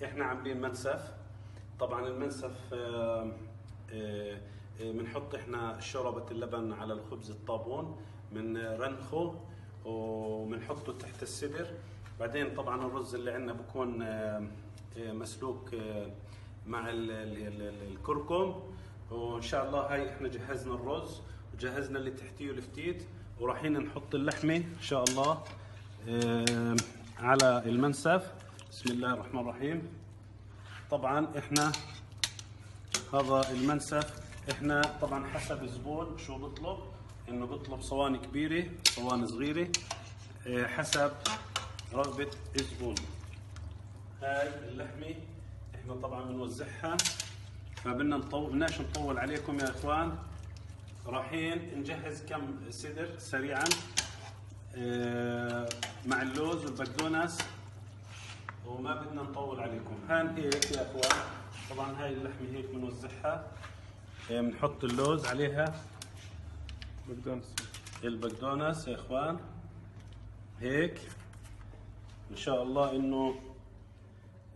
احنا عاملين منسف. طبعا المنسف بنحط احنا شوربة اللبن على الخبز الطابون، من رنخه وبنحطه تحت الصدر. بعدين طبعا الرز اللي عندنا بكون مسلوق مع الكركم. وان شاء الله هاي احنا جهزنا الرز وجهزنا اللي تحتيه الفتيت، ورايحين نحط اللحمه ان شاء الله على المنسف. بسم الله الرحمن الرحيم. طبعا احنا هذا المنسف احنا طبعا حسب الزبون شو بطلب، انه بطلب صواني كبيره صواني صغيره حسب رغبه الزبون. هاي اللحمه احنا طبعا بنوزعها، بدناش نطول عليكم يا اخوان. رايحين نجهز كم صدر سريعا مع اللوز والبقدونس، وما بدنا نطول عليكم. هان هيك يا اخوان، طبعا هاي اللحمه هيك بنوزعها، بنحط اللوز عليها البقدونس يا اخوان هيك. ان شاء الله انه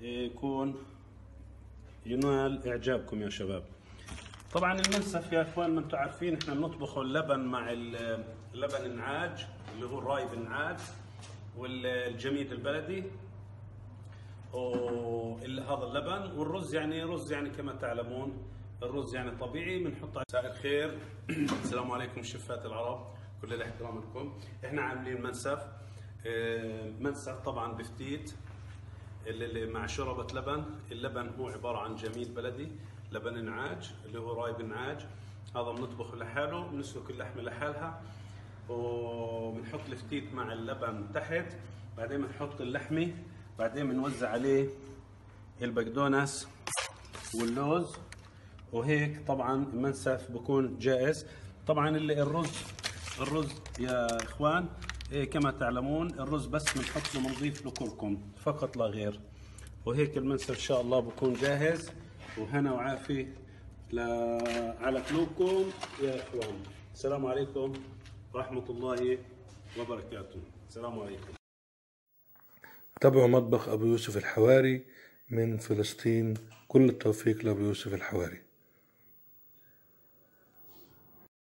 يكون ينال اعجابكم يا شباب. طبعا المنسف يا اخوان ما انتم عارفين احنا بنطبخه اللبن مع اللبن النعاج اللي هو الرايب النعاج والجميد البلدي، هذا اللبن والرز. يعني رز يعني كما تعلمون الرز يعني طبيعي بنحطه. مساء الخير السلام عليكم شفات العرب، كل الاحترام لكم. احنا عاملين منسف، منسف طبعا بفتيت اللي مع شوربة لبن. اللبن هو عبارة عن جميد بلدي، لبن نعاج اللي هو رايب نعاج. هذا بنطبخه لحاله، بنسلق اللحمة لحالها وبنحط الفتيت مع اللبن تحت، بعدين بنحط اللحمة، بعدين بنوزع عليه البقدونس واللوز وهيك. طبعا المنسف بكون جاهز. طبعا الرز يا اخوان كما تعلمون الرز بس بنحط له بنضيف له كركم فقط لا غير. وهيك المنسف ان شاء الله بكون جاهز، وهنا وعافيه على قلوبكم يا اخوان. السلام عليكم ورحمه الله وبركاته. السلام عليكم. تابعوا مطبخ أبو يوسف الحواري من فلسطين. كل التوفيق لأبو يوسف الحواري.